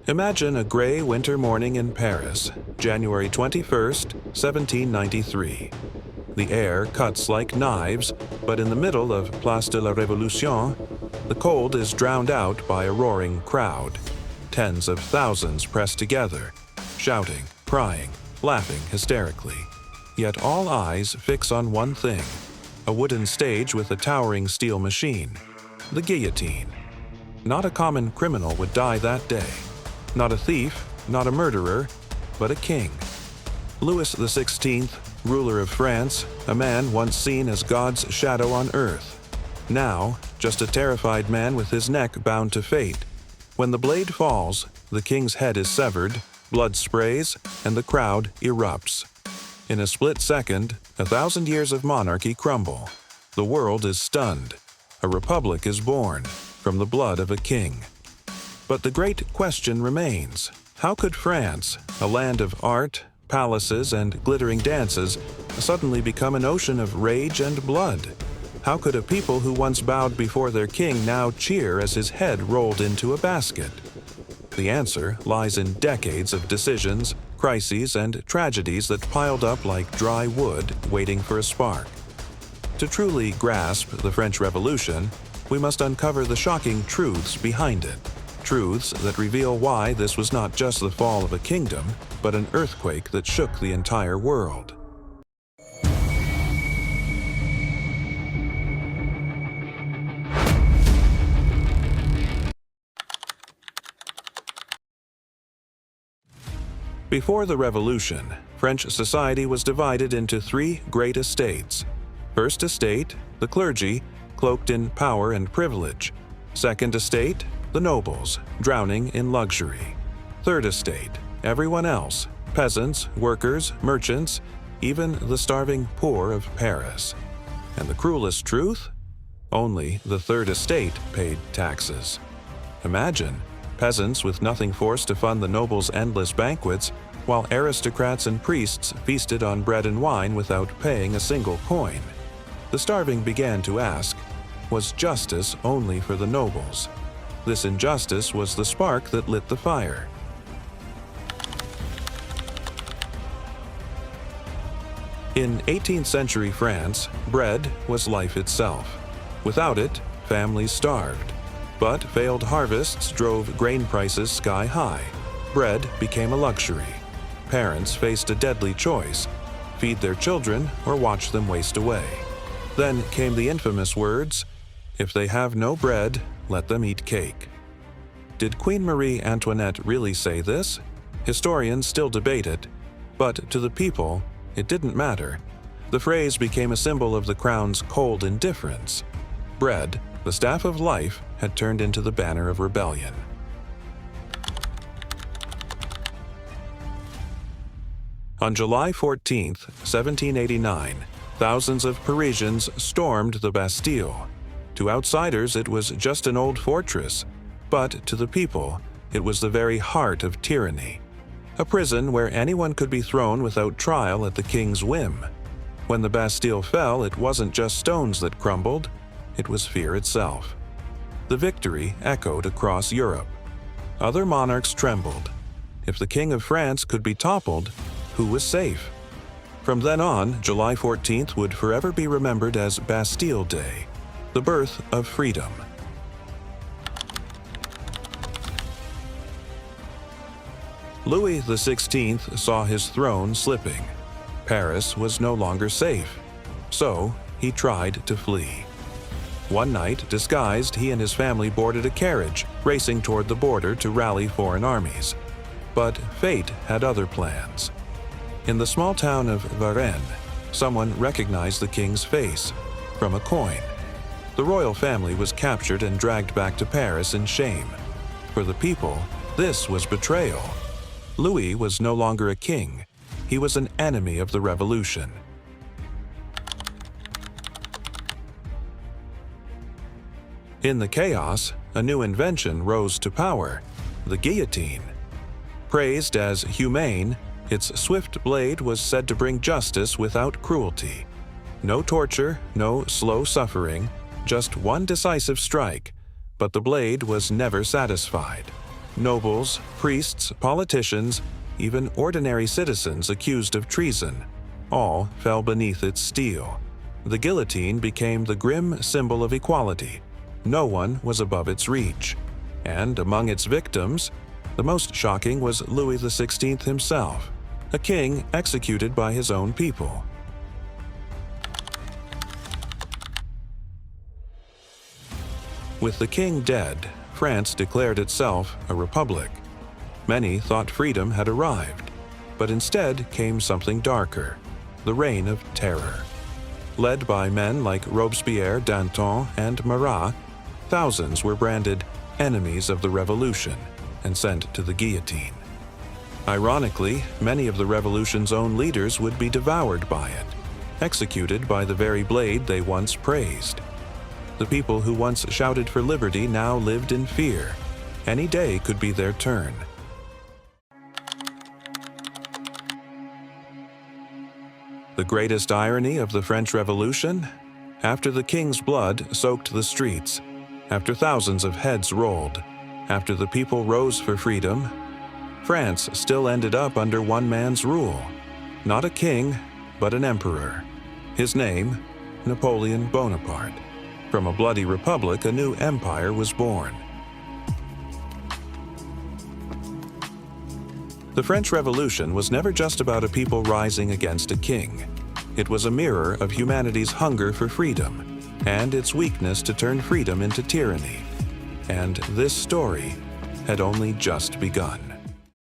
Imagine a gray winter morning in Paris, January 21st, 1793. The air cuts like knives, but in the middle of Place de la Révolution, the cold is drowned out by a roaring crowd. Tens of thousands pressed together, shouting, crying, laughing hysterically. Yet all eyes fix on one thing: a wooden stage with a towering steel machine, the guillotine. Not a common criminal would die that day. Not a thief, not a murderer, but a king. Louis XVI, ruler of France, a man once seen as God's shadow on earth. Now, just a terrified man with his neck bound to fate. When the blade falls, the king's head is severed, blood sprays, and the crowd erupts. In a split second, 1,000 years of monarchy crumble. The world is stunned. A republic is born from the blood of a king. But the great question remains: how could France, a land of art, palaces, and glittering dances, suddenly become an ocean of rage and blood? How could a people who once bowed before their king now cheer as his head rolled into a basket? The answer lies in decades of decisions, crises, and tragedies that piled up like dry wood waiting for a spark. To truly grasp the French Revolution, we must uncover the shocking truths behind it. Truths that reveal why this was not just the fall of a kingdom, but an earthquake that shook the entire world. Before the Revolution, French society was divided into three great estates. First estate, the clergy, cloaked in power and privilege. Second estate, the nobles, drowning in luxury. Third estate, everyone else, peasants, workers, merchants, even the starving poor of Paris. And the cruelest truth? Only the third estate paid taxes. Imagine, peasants with nothing forced to fund the nobles' endless banquets, while aristocrats and priests feasted on bread and wine without paying a single coin. The starving began to ask, was justice only for the nobles? This injustice was the spark that lit the fire. In 18th century France, bread was life itself. Without it, families starved. But failed harvests drove grain prices sky high. Bread became a luxury. Parents faced a deadly choice: feed their children or watch them waste away. Then came the infamous words, "If they have no bread, let them eat cake." Did Queen Marie Antoinette really say this? Historians still debate it, but to the people, it didn't matter. The phrase became a symbol of the crown's cold indifference. Bread, the staff of life, had turned into the banner of rebellion. On July 14, 1789, thousands of Parisians stormed the Bastille. To outsiders, it was just an old fortress, but to the people, it was the very heart of tyranny. A prison where anyone could be thrown without trial at the king's whim. When the Bastille fell, it wasn't just stones that crumbled, it was fear itself. The victory echoed across Europe. Other monarchs trembled. If the King of France could be toppled, who was safe? From then on, July 14th would forever be remembered as Bastille Day, the birth of freedom. Louis XVI saw his throne slipping. Paris was no longer safe, so he tried to flee. One night, disguised, he and his family boarded a carriage, racing toward the border to rally foreign armies. But fate had other plans. In the small town of Varennes, someone recognized the king's face from a coin. The royal family was captured and dragged back to Paris in shame. For the people, this was betrayal. Louis was no longer a king. He was an enemy of the revolution. In the chaos, a new invention rose to power: the guillotine. Praised as humane, its swift blade was said to bring justice without cruelty. No torture, no slow suffering, just one decisive strike, but the blade was never satisfied. Nobles, priests, politicians, even ordinary citizens accused of treason, all fell beneath its steel. The guillotine became the grim symbol of equality. No one was above its reach. And among its victims, the most shocking was Louis XVI himself, a king executed by his own people. With the king dead, France declared itself a republic. Many thought freedom had arrived, but instead came something darker, the Reign of Terror. Led by men like Robespierre, Danton, and Marat, thousands were branded enemies of the revolution and sent to the guillotine. Ironically, many of the revolution's own leaders would be devoured by it, executed by the very blade they once praised. The people who once shouted for liberty now lived in fear. Any day could be their turn. The greatest irony of the French Revolution? After the king's blood soaked the streets, after thousands of heads rolled, after the people rose for freedom, France still ended up under one man's rule. Not a king, but an emperor. His name, Napoleon Bonaparte. From a bloody republic, a new empire was born. The French Revolution was never just about a people rising against a king. It was a mirror of humanity's hunger for freedom and its weakness to turn freedom into tyranny. And this story had only just begun.